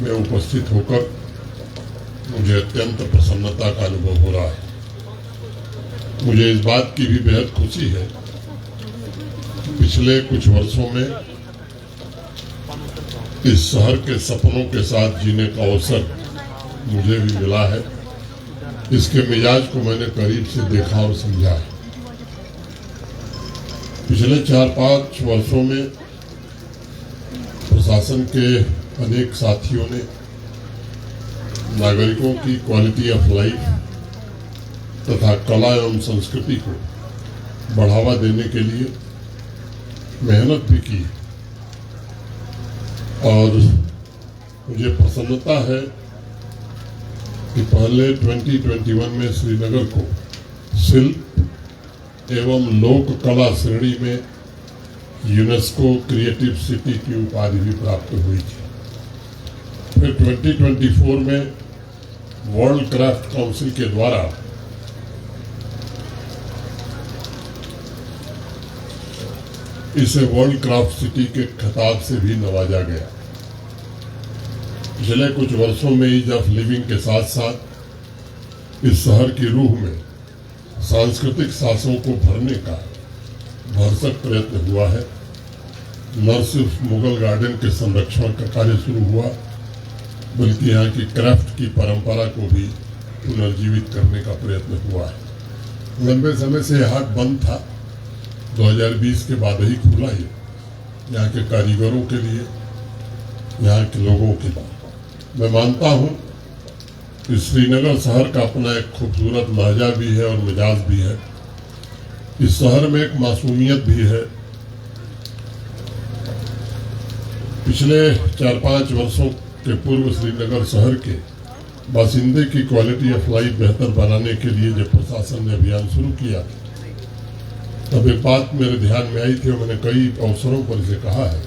में उपस्थित होकर मुझे अत्यंत प्रसन्नता का अनुभव हो रहा है। मुझे इस बात की भी बेहद खुशी है, पिछले कुछ वर्षों में इस शहर के सपनों के साथ जीने का अवसर मुझे भी मिला है। इसके मिजाज को मैंने करीब से देखा और समझा है। पिछले 4-5 वर्षों में प्रशासन के अनेक साथियों ने नागरिकों की क्वालिटी ऑफ लाइफ तथा कला एवं संस्कृति को बढ़ावा देने के लिए मेहनत भी की और मुझे प्रसन्नता है कि पहले 2021 में श्रीनगर को शिल्प एवं लोक कला श्रेणी में यूनेस्को क्रिएटिव सिटी की उपाधि भी प्राप्त हुई थी। फिर 2024 में वर्ल्ड क्राफ्ट काउंसिल के द्वारा इसे वर्ल्ड क्राफ्ट सिटी के खिताब से भी नवाजा गया। पिछले कुछ वर्षों में ईज ऑफ लिविंग के साथ साथ इस शहर की रूह में सांस्कृतिक सांसों को भरने का भरसक प्रयत्न हुआ है। न सिर्फ मुगल गार्डन के संरक्षण का कार्य शुरू हुआ, बल्कि यहाँ की क्राफ्ट की परंपरा को भी पुनर्जीवित करने का प्रयत्न हुआ है। लंबे समय से यह हाट बंद था, 2020 के बाद ही खुला है, यहाँ के कारीगरों के लिए, यहाँ के लोगों के लिए। मैं मानता हूँ कि श्रीनगर शहर का अपना एक खूबसूरत लहजा भी है और मिजाज भी है। इस शहर में एक मासूमियत भी है। पिछले 4-5 वर्षों के पूर्व श्रीनगर शहर के बासिंदे की क्वालिटी ऑफ लाइफ बेहतर बनाने के लिए जब प्रशासन ने अभियान शुरू किया, तब एक बात मेरे ध्यान में आई थी और मैंने कई अवसरों पर इसे कहा है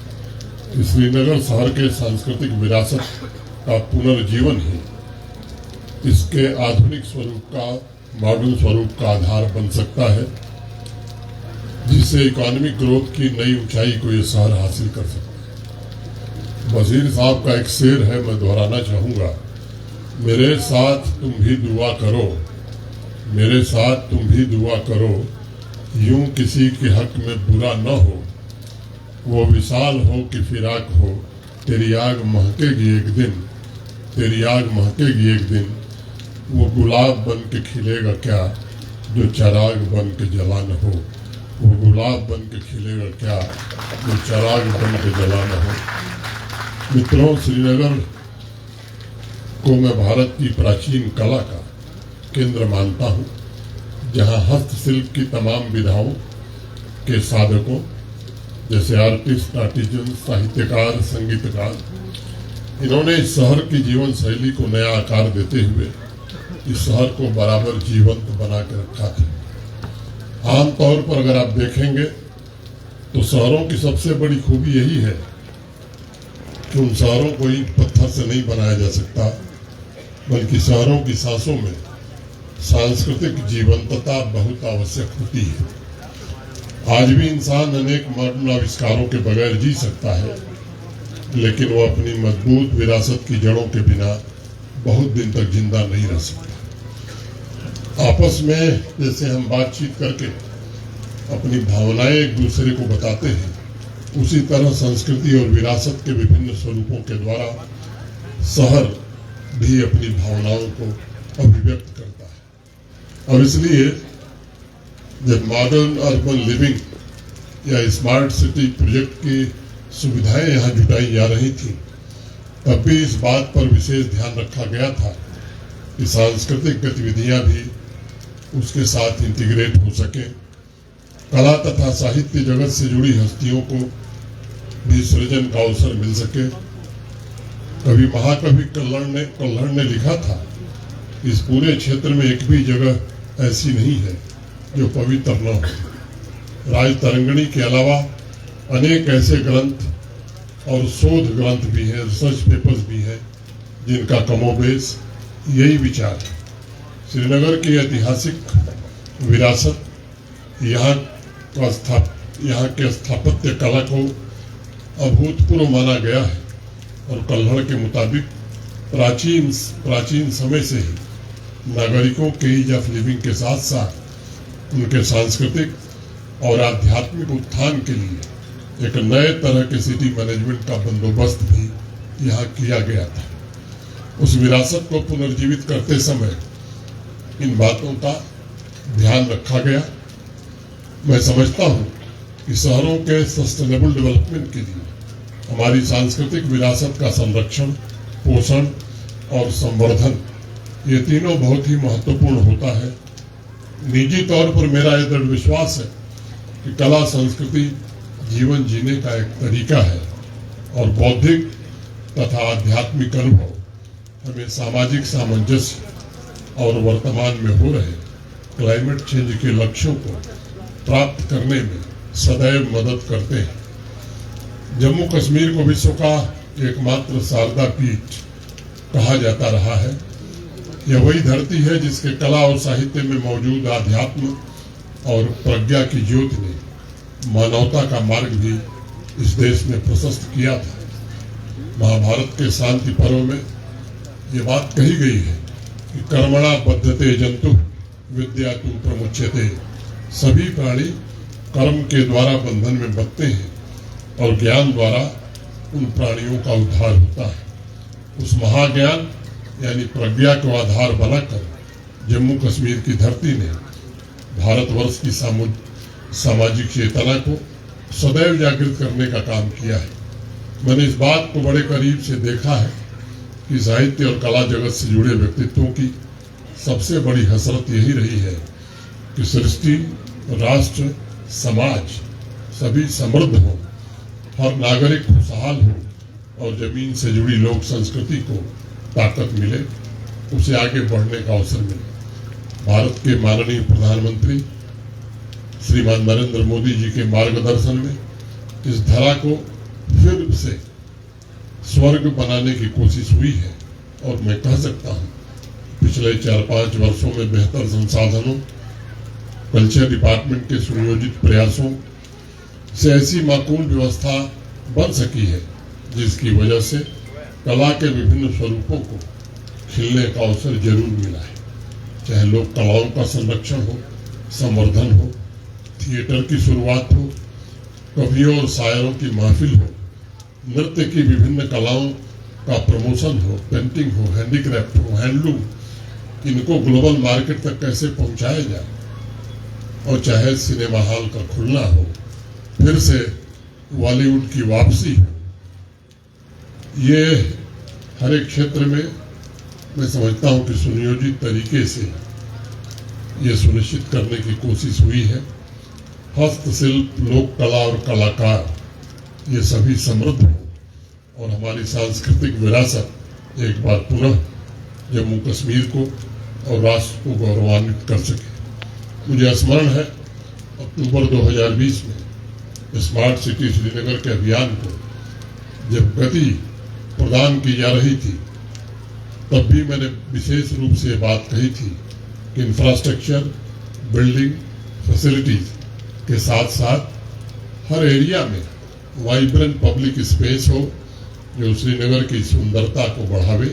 कि श्रीनगर शहर के सांस्कृतिक विरासत का पुनर्जीवन ही इसके आधुनिक स्वरूप का, मॉडर्न स्वरूप का आधार बन सकता है, जिससे इकोनॉमिक ग्रोथ की नई ऊंचाई को ये शहर हासिल कर सकता है। वजीर साहब का एक शेर है, मैं दोहराना चाहूंगा, मेरे साथ तुम भी दुआ करो, मेरे साथ तुम भी दुआ करो, यूं किसी के हक में बुरा न हो, वो विशाल हो कि फिराक हो, तेरी आग महकेगी एक दिन, तेरी आग महकेगी एक दिन, वो गुलाब बन के खिलेगा क्या जो चिराग बन के जला न हो, वो गुलाब बन के खिलेगा क्या जो चिराग बन के जला न हो। मित्रों, श्रीनगर को मैं भारत की प्राचीन कला का केंद्र मानता हूँ, जहाँ हस्तशिल्प की तमाम विधाओं के साधकों जैसे आर्टिस्ट, आर्टिजन, साहित्यकार, संगीतकार, इन्होंने इस शहर की जीवन शैली को नया आकार देते हुए इस शहर को बराबर जीवंत बना के रखा था। आमतौर पर अगर आप देखेंगे तो शहरों की सबसे बड़ी खूबी यही है कि उन शहरों को ईंट पत्थर से नहीं बनाया जा सकता, बल्कि शहरों की सांसों में सांस्कृतिक जीवंतता बहुत आवश्यक होती है। आज भी इंसान अनेक मॉडर्न आविष्कारों के बगैर जी सकता है, लेकिन वो अपनी मजबूत विरासत की जड़ों के बिना बहुत दिन तक जिंदा नहीं रह सकता। आपस में जैसे हम बातचीत करके अपनी भावनाएं एक दूसरे को बताते हैं, उसी तरह संस्कृति और विरासत के विभिन्न स्वरूपों के द्वारा शहर भी अपनी भावनाओं को अभिव्यक्त करता है। और इसलिए जब मॉडर्न अर्बन लिविंग या स्मार्ट सिटी प्रोजेक्ट की सुविधाएं यहाँ जुटाई जा रही थी, तब भी इस बात पर विशेष ध्यान रखा गया था कि सांस्कृतिक गतिविधियां भी उसके साथ इंटीग्रेट हो सके, कला तथा साहित्य जगत से जुड़ी हस्तियों को भी सृजन का अवसर मिल सके। कभी महाकवि कल्हड़ ने लिखा था, इस पूरे क्षेत्र में एक भी जगह ऐसी नहीं है जो पवित्र न हो। राजतरंगिणी के अलावा अनेक ऐसे ग्रंथ और शोध ग्रंथ भी हैं, रिसर्च पेपर्स भी हैं, जिनका कमोबेश यही विचार है। श्रीनगर की ऐतिहासिक विरासत, यहाँ के स्थापत्य कला को अभूतपूर्व माना गया है और कल्हड़ के मुताबिक प्राचीन प्राचीन समय से ही नागरिकों के ईज ऑफ लिविंग के साथ साथ उनके सांस्कृतिक और आध्यात्मिक उत्थान के लिए एक नए तरह के सिटी मैनेजमेंट का बंदोबस्त भी यहाँ किया गया था। उस विरासत को पुनर्जीवित करते समय इन बातों का ध्यान रखा गया। मैं समझता हूँ कि शहरों के सस्टेनेबल डेवलपमेंट के लिए हमारी सांस्कृतिक विरासत का संरक्षण, पोषण और संवर्धन, ये तीनों बहुत ही महत्वपूर्ण होता है। निजी तौर पर मेरा यह दृढ़ विश्वास है कि कला संस्कृति जीवन जीने का एक तरीका है और बौद्धिक तथा आध्यात्मिक अनुभव हमें सामाजिक सामंजस्य और वर्तमान में हो रहे क्लाइमेट चेंज के लक्ष्यों को प्राप्त करने में सदैव मदद करते हैं। जम्मू कश्मीर को विश्व का एकमात्र शारदा पीठ कहा जाता रहा है। यह वही धरती है जिसके कला और साहित्य में मौजूद आध्यात्म और प्रज्ञा की ज्योति ने मानवता का मार्ग भी इस देश में प्रशस्त किया था। महाभारत के शांति पर्व में ये बात कही गई है कि कर्मणा बद्धते जंतु विद्यातु प्रमुच्यते। सभी प्राणी कर्म के द्वारा बंधन में बंधते हैं और ज्ञान द्वारा उन प्राणियों का उद्धार होता है। उस महाज्ञान यानी प्रज्ञा को आधार बनाकर जम्मू कश्मीर की धरती ने भारतवर्ष की सामाजिक चेतना को सदैव जागृत करने का काम किया है। मैंने इस बात को बड़े करीब से देखा है कि साहित्य और कला जगत से जुड़े व्यक्तित्वों की सबसे बड़ी हसरत यही रही है कि सृष्टि, राष्ट्र, समाज सभी समृद्ध हो, हर नागरिक खुशहाल हो और जमीन से जुड़ी लोक संस्कृति को ताकत मिले, उसे आगे बढ़ने का अवसर मिले। भारत के माननीय प्रधानमंत्री श्रीमान नरेंद्र मोदी जी के मार्गदर्शन में इस धरा को फिर से स्वर्ग बनाने की कोशिश हुई है और मैं कह सकता हूँ पिछले 4-5 वर्षों में बेहतर संसाधनों, कल्चर डिपार्टमेंट के सुनियोजित प्रयासों से ऐसी माकूल व्यवस्था बन सकी है जिसकी वजह से कला के विभिन्न स्वरूपों को खिलने का अवसर जरूर मिला है। चाहे लोक कलाओं का संरक्षण हो, संवर्धन हो, थिएटर की शुरुआत हो, कवियों और शायरों की महफिल हो, नृत्य की विभिन्न कलाओं का प्रमोशन हो, पेंटिंग हो, हैंडीक्राफ्ट हो, हैंडलूम, इनको ग्लोबल मार्केट तक कैसे पहुंचाया जाए, और चाहे सिनेमा हॉल का खुलना हो, फिर से बॉलीवुड की वापसी हो, ये हर एक क्षेत्र में मैं समझता हूं कि सुनियोजित तरीके से ये सुनिश्चित करने की कोशिश हुई है। हस्तशिल्प, लोक कला और कलाकार ये सभी समृद्ध हो और हमारी सांस्कृतिक विरासत एक बार पुनः जम्मू कश्मीर को और राष्ट्र को गौरवान्वित कर सके। मुझे स्मरण है अक्टूबर 2020 में स्मार्ट सिटी श्रीनगर के अभियान को जब गति प्रदान की जा रही थी, तब भी मैंने विशेष रूप से बात कही थी कि इंफ्रास्ट्रक्चर, बिल्डिंग, फैसिलिटीज के साथ साथ हर एरिया में वाइब्रेंट पब्लिक स्पेस हो जो श्रीनगर की सुंदरता को बढ़ावे,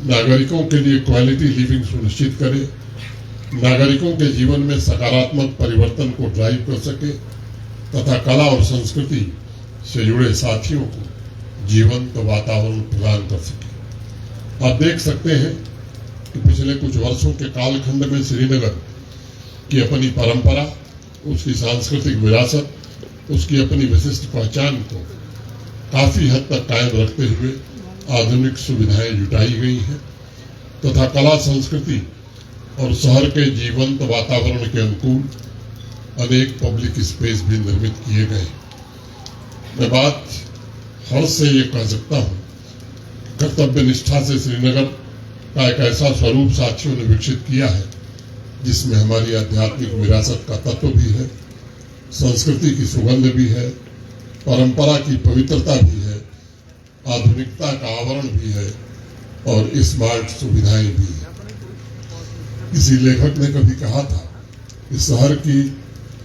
नागरिकों के लिए क्वालिटी लिविंग सुनिश्चित करे, नागरिकों के जीवन में सकारात्मक परिवर्तन को ड्राइव कर सके तथा कला और संस्कृति से जुड़े साथियों को जीवंत वातावरण प्रदान कर सके। आप देख सकते हैं कि पिछले कुछ वर्षों के कालखंड में श्रीनगर की अपनी परंपरा, उसकी सांस्कृतिक विरासत, उसकी अपनी विशिष्ट पहचान को काफी हद तक कायम रखते हुए आधुनिक सुविधाएं जुटाई गई हैं तथा कला, संस्कृति और शहर के जीवंत वातावरण के अनुकूल अनेक पब्लिक स्पेस भी निर्मित किए गए। मैं बात हर्ष से ये कह सकता हूँ, कर्तव्य निष्ठा से श्रीनगर का एक ऐसा स्वरूप साथियों ने विकसित किया है जिसमें हमारी आध्यात्मिक विरासत का तत्व भी है, संस्कृति की सुगंध भी है, परंपरा की पवित्रता भी है, आधुनिकता का आवरण भी है और स्मार्ट सुविधाएं भी है। किसी लेखक ने कभी कहा था कि शहर की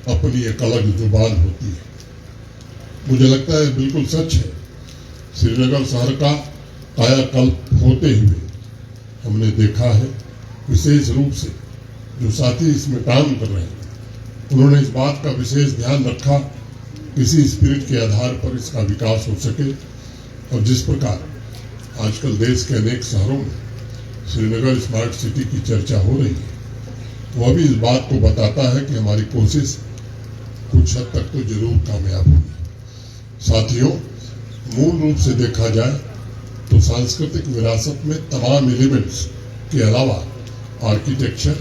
अपनी एक अलग जुबान होती है। मुझे लगता है बिल्कुल सच है। श्रीनगर शहर का कायाकल्प हो होते हुए हमने देखा है, विशेष रूप से जो साथी इसमें काम कर रहे हैं उन्होंने इस बात का विशेष ध्यान रखा किसी स्पिरिट के आधार पर इसका विकास हो सके। और जिस प्रकार आजकल देश के अनेक शहरों में श्रीनगर स्मार्ट सिटी की चर्चा हो रही है, वह भी इस बात को बताता है कि हमारी कोशिश कुछ हद तक तो जरूर कामयाब होगी। साथियों, मूल रूप से देखा जाए तो सांस्कृतिक विरासत में तमाम एलिमेंट्स के अलावा आर्किटेक्चर,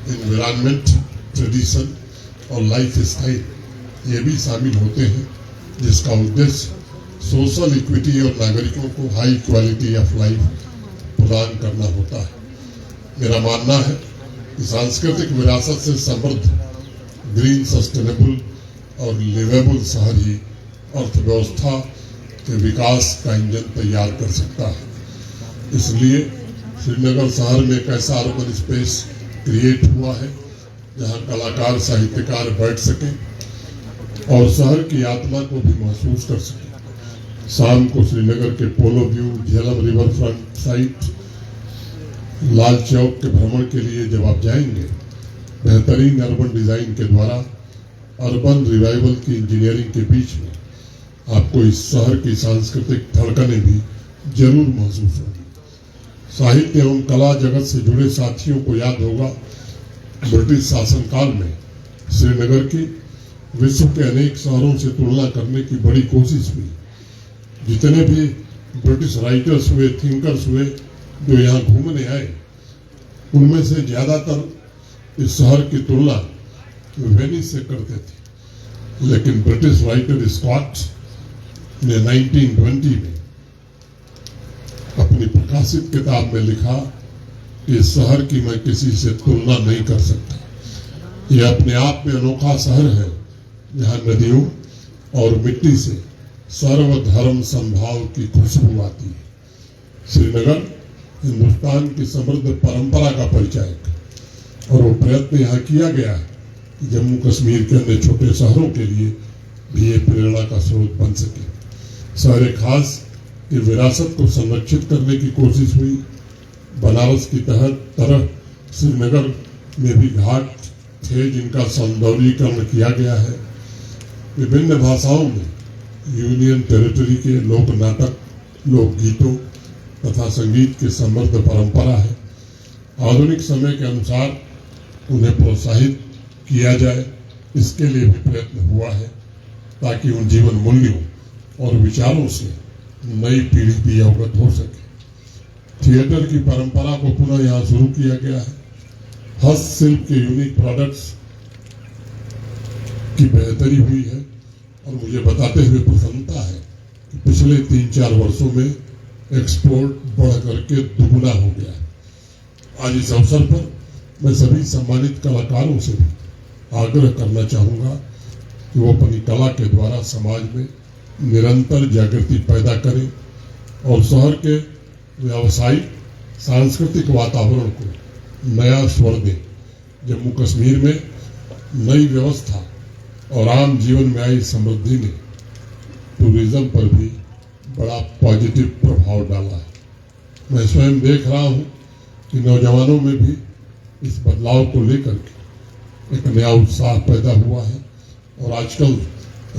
एनवायरनमेंट, ट्रेडिशन और लाइफ स्टाइल ये भी शामिल होते हैं, जिसका उद्देश्य सोशल इक्विटी और नागरिकों को हाई क्वालिटी ऑफ लाइफ प्रदान करना होता है। मेरा मानना है कि सांस्कृतिक विरासत से समृद्ध, ग्रीन, सस्टेनेबल और लिवेबल शहर ही अर्थव्यवस्था के विकास का इंजन तैयार कर सकता है। इसलिए श्रीनगर शहर में एक ऐसा अर्बन स्पेस क्रिएट हुआ है जहां कलाकार, साहित्यकार बैठ सकें और शहर की आत्मा को भी महसूस कर सकें। शाम को श्रीनगर के polo view, Jhelum river front site, Lal Chowk के भ्रमण के लिए जब आप जाएंगे, बेहतरीन अर्बन डिजाइन के द्वारा अर्बन रिवाइवल की इंजीनियरिंग के बीच में आपको इस शहर की सांस्कृतिक धड़कनें भी जरूर महसूस होगी। साहित्य एवं कला जगत से जुड़े साथियों को याद होगा, ब्रिटिश शासनकाल में श्रीनगर की विश्व के अनेक शहरों से तुलना करने की बड़ी कोशिश हुई। जितने भी ब्रिटिश राइटर्स हुए, थिंकर्स हुए जो यहाँ घूमने आए, उनमें से ज्यादातर इस शहर की तुलना वेनिस से करते थे। लेकिन ब्रिटिश राइटर स्कॉट ने 1920 में अपनी प्रकाशित किताब में लिखा कि इस शहर की मैं किसी से तुलना नहीं कर सकता। यह अपने आप में अनोखा शहर है जहां नदियों और मिट्टी से सर्वधर्म संभाव की खुशबू आती है। श्रीनगर हिंदुस्तान की समृद्ध परंपरा का परिचायक है और वो प्रयत्न यहाँ किया गया है कि जम्मू कश्मीर के अन्य छोटे शहरों के लिए भी ये प्रेरणा का स्रोत बन सके। शहर खास की विरासत को संरक्षित करने की कोशिश हुई। बनारस की तरह श्रीनगर में भी घाट थे जिनका सौंदर्यीकरण किया गया है। विभिन्न भाषाओं में यूनियन टेरिटरी के लोक नाटक, लोकगीतों तथा संगीत की समृद्ध परंपरा है। आधुनिक समय के अनुसार उन्हें प्रोत्साहित किया जाए, इसके लिए भी प्रयत्न हुआ है ताकि उन जीवन मूल्यों और विचारों से नई पीढ़ी भी अवगत हो सके। थिएटर की परंपरा को पुनः यहाँ शुरू किया गया है। हस्तशिल्प के यूनिक प्रोडक्ट्स की बेहतरी हुई है और मुझे बताते हुए प्रसन्नता है कि पिछले 3-4 वर्षों में एक्सपोर्ट बढ़ करके दुगुना हो गया है। आज इस अवसर पर मैं सभी सम्मानित कलाकारों से भी आग्रह करना चाहूंगा कि वो अपनी कला के द्वारा समाज में निरंतर जागृति पैदा करें और शहर के व्यावसायिक सांस्कृतिक वातावरण को नया स्वर दें। जम्मू कश्मीर में नई व्यवस्था और आम जीवन में आई समृद्धि ने टूरिज्म पर भी बड़ा पॉजिटिव प्रभाव डाला है। मैं स्वयं देख रहा हूं कि नौजवानों में भी इस बदलाव को लेकर के एक नया उत्साह पैदा हुआ है और आजकल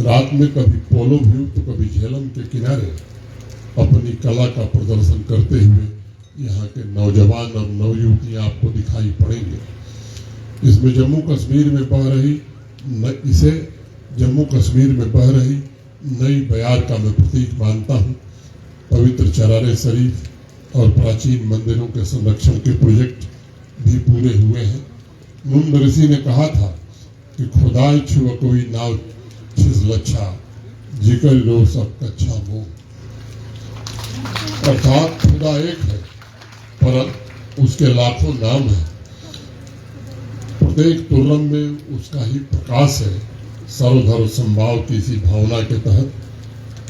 रात में कभी पोलो व्यू तो कभी झेलम के किनारे अपनी कला का प्रदर्शन करते हुए यहाँ के नौजवान और नवयुवतियां आपको दिखाई पड़ेंगे। इसमें जम्मू कश्मीर में बह रही नई बयार का मैं प्रतीक मानता हूँ। पवित्र चरारे शरीफ और प्राचीन मंदिरों के संरक्षण के प्रोजेक्ट भी पूरे हुए हैं। मुंद ऋषि ने कहा था कि खुदाई छुआ कोई नाव छिजलच्छा जिकर रो सब कच्छा मोह। अर्थात खुदा एक है पर उसके लाखों नाम है। प्रत्येक तुर्रम में उसका ही प्रकाश है। सर्वधर्म संभाव की इसी भावना के तहत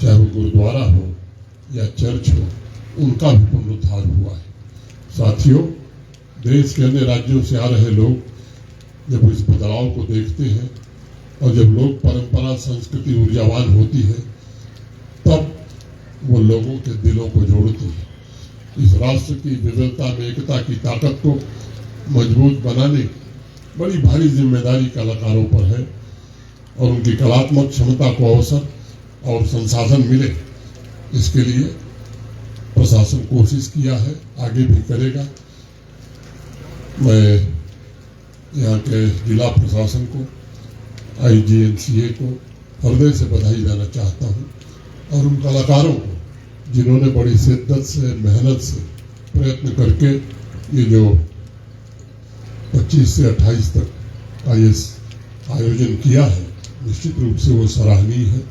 चाहे वो गुरुद्वारा हो या चर्च हो, उनका भी पुनरुद्धार हुआ है। साथियों, देश के अन्य राज्यों से आ रहे लोग जब इस बदलाव को देखते हैं और जब लोक परंपरा संस्कृति ऊर्जावान होती है, तब वो लोगों के दिलों को जोड़ती है। इस राष्ट्र की विविधता में एकता की ताकत को मजबूत बनाने बड़ी भारी जिम्मेदारी कलाकारों पर है और उनकी कलात्मक क्षमता को अवसर और संसाधन मिले, इसके लिए प्रशासन कोशिश किया है, आगे भी करेगा। मैं यहाँ के जिला प्रशासन को, IGNCA को हृदय से बधाई देना चाहता हूँ और उन कलाकारों को जिन्होंने बड़ी शिद्दत से, मेहनत से, प्रयत्न करके ये जो 25 से 28 तक का ये आयोजन किया है, निश्चित रूप से वो सराहनीय है।